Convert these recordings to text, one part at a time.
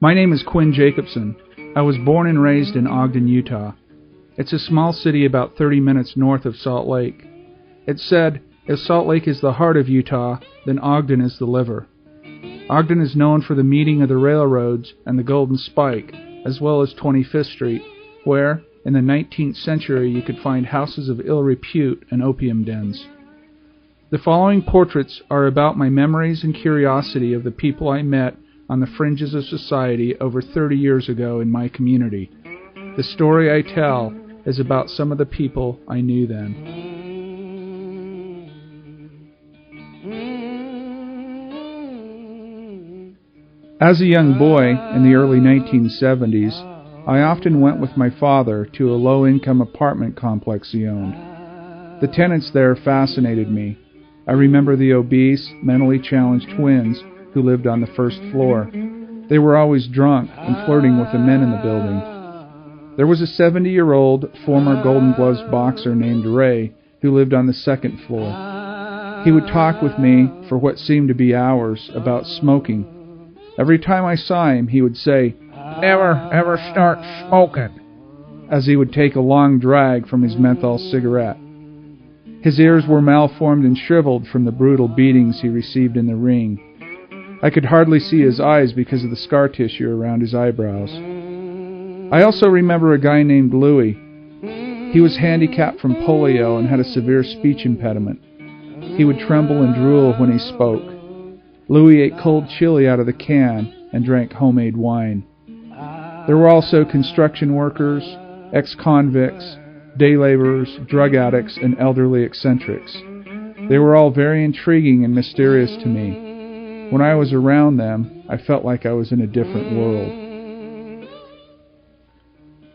My name is Quinn Jacobson. I was born and raised in Ogden, Utah. It's a small city about 30 minutes north of Salt Lake. It's said, if Salt Lake is the heart of Utah, then Ogden is the liver. Ogden is known for the meeting of the railroads and the Golden Spike, as well as 25th Street, where, in the 19th century, you could find houses of ill repute and opium dens. The following portraits are about my memories and curiosity of the people I met on the fringes of society over 30 years ago in my community. The story I tell is about some of the people I knew then. As a young boy in the early 1970s, I often went with my father to a low-income apartment complex he owned. The tenants there fascinated me. I remember the obese, mentally challenged twins who lived on the first floor. They were always drunk and flirting with the men in the building. There was a 70-year-old former Golden Gloves boxer named Ray who lived on the second floor. He would talk with me for what seemed to be hours about smoking. Every time I saw him, he would say, "Never ever start smoking," as he would take a long drag from his menthol cigarette. His ears were malformed and shriveled from the brutal beatings he received in the ring. I could hardly see his eyes because of the scar tissue around his eyebrows. I also remember a guy named Louis. He was handicapped from polio and had a severe speech impediment. He would tremble and drool when he spoke. Louis ate cold chili out of the can and drank homemade wine. There were also construction workers, ex-convicts, day laborers, drug addicts, and elderly eccentrics. They were all very intriguing and mysterious to me. When I was around them, I felt like I was in a different world.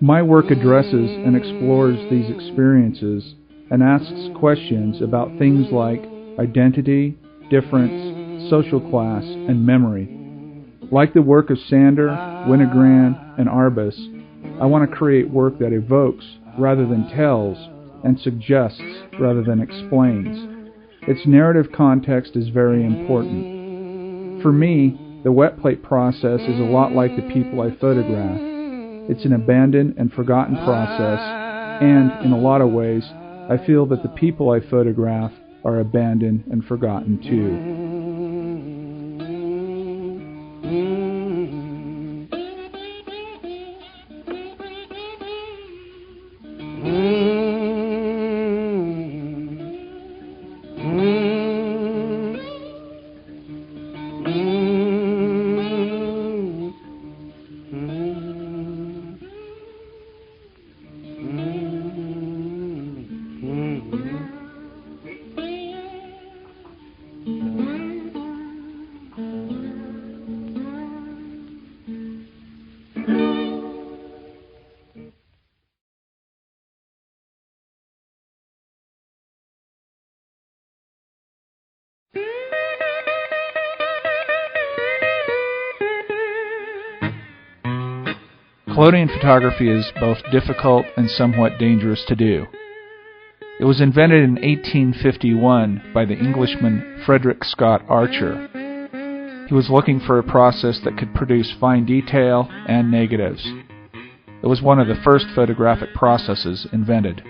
My work addresses and explores these experiences and asks questions about things like identity, difference, social class, and memory. Like the work of Sander, Winogrand, and Arbus, I want to create work that evokes rather than tells and suggests rather than explains. Its narrative context is very important. For me, the wet plate process is a lot like the people I photograph. It's an abandoned and forgotten process, and in a lot of ways, I feel that the people I photograph are abandoned and forgotten too. Collodion photography is both difficult and somewhat dangerous to do. It was invented in 1851 by the Englishman Frederick Scott Archer. He was looking for a process that could produce fine detail and negatives. It was one of the first photographic processes invented.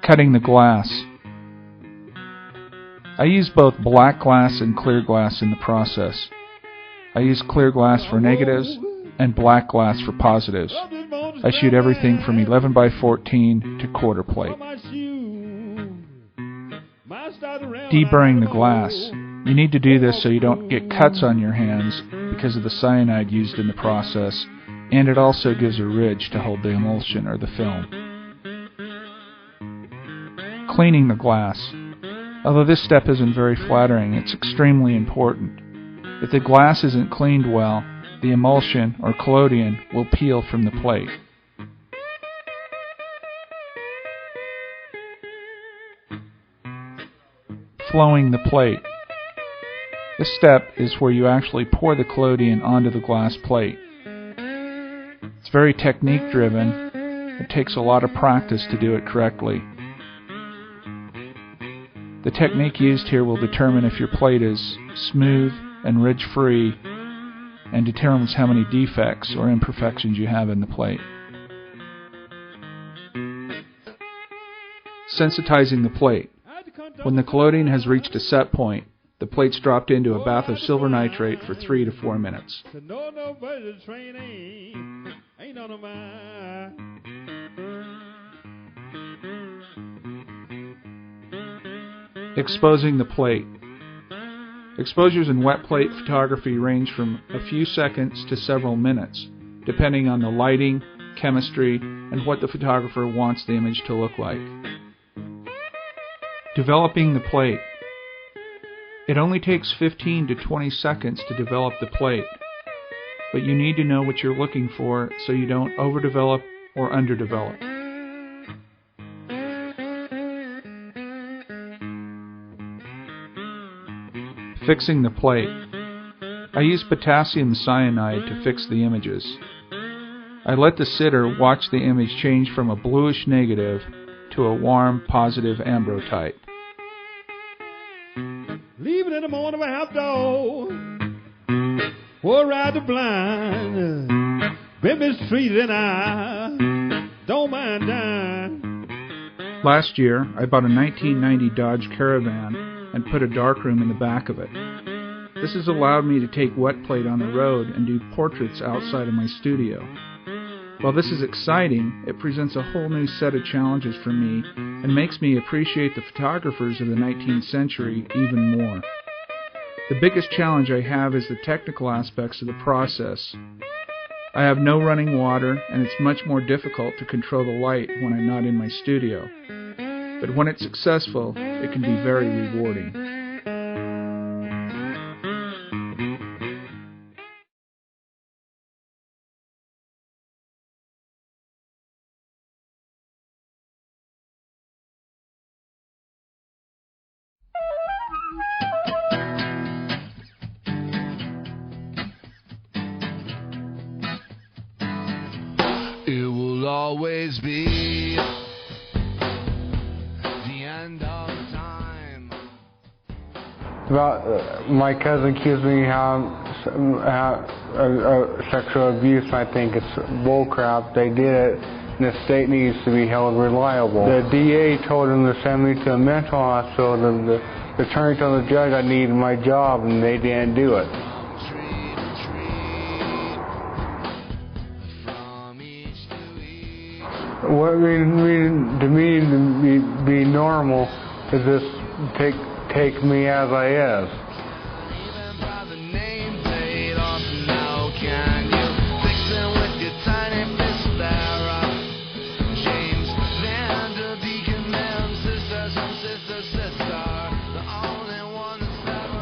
Cutting the glass. I use both black glass and clear glass in the process. I use clear glass for negatives and black glass for positives. I shoot everything from 11 by 14 to quarter plate. Deburring the glass. You need to do this so you don't get cuts on your hands because of the cyanide used in the process, and it also gives a ridge to hold the emulsion or the film. Cleaning the glass. Although this step isn't very flattering, it's extremely important. If the glass isn't cleaned well, the emulsion or collodion will peel from the plate. Flowing the plate. This step is where you actually pour the collodion onto the glass plate. It's very technique driven. It takes a lot of practice to do it correctly. The technique used here will determine if your plate is smooth, and ridge-free, and determines how many defects or imperfections you have in the plate. Sensitizing the plate. When the collodion has reached a set point, the plate's dropped into a bath of silver nitrate for 3 to 4 minutes. Exposing the plate. Exposures in wet plate photography range from a few seconds to several minutes, depending on the lighting, chemistry, and what the photographer wants the image to look like. Developing the plate. It only takes 15 to 20 seconds to develop the plate, but you need to know what you're looking for so you don't overdevelop or underdevelop. Fixing the plate. I use potassium cyanide to fix the images. I let the sitter watch the image change from a bluish negative to a warm, positive ambrotype. Leaving in the morning by half door, we'll ride the blind, baby street and I don't mind dying. Last year, I bought a 1990 Dodge Caravan and put a darkroom in the back of it. This has allowed me to take wet plate on the road and do portraits outside of my studio. While this is exciting, it presents a whole new set of challenges for me and makes me appreciate the photographers of the 19th century even more. The biggest challenge I have is the technical aspects of the process. I have no running water, and it's much more difficult to control the light when I'm not in my studio. But when it's successful, it can be very rewarding. It will always be the end of time. My cousin accused me of sexual abuse, and I think it's bullcrap. They did it, and the state needs to be held reliable. The DA told him to send me to a mental hospital, and the attorney told the judge I needed my job, and they didn't do it. What to me to be normal is just take me as I is.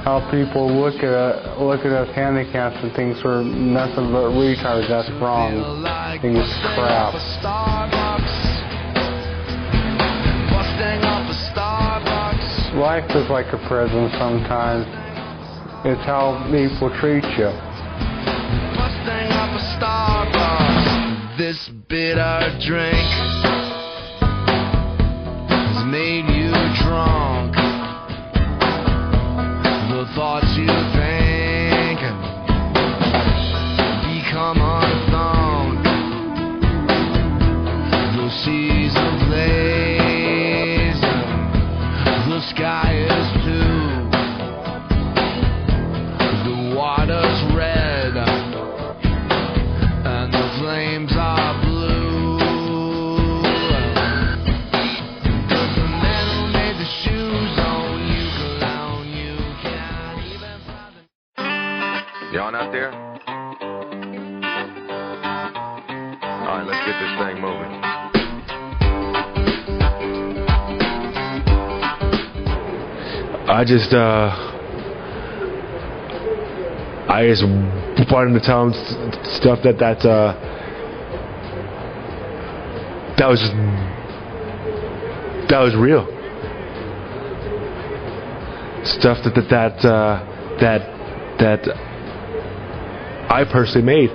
How people look at us handicaps and think we're nothing but retards. That's wrong. I think it's crap. Life is like a prison sometimes. It's how people treat you. This bitter drink has made you drunk. The thoughts you think become unthunk. The seas are blazing. The sky is blue. The water's red. And the flames are blue. Does the man who made the shoes own you, clown? You can't even find the... You on out there? Alright, let's get this thing moving. I just wanted to tell him stuff that was real. Stuff that I personally made.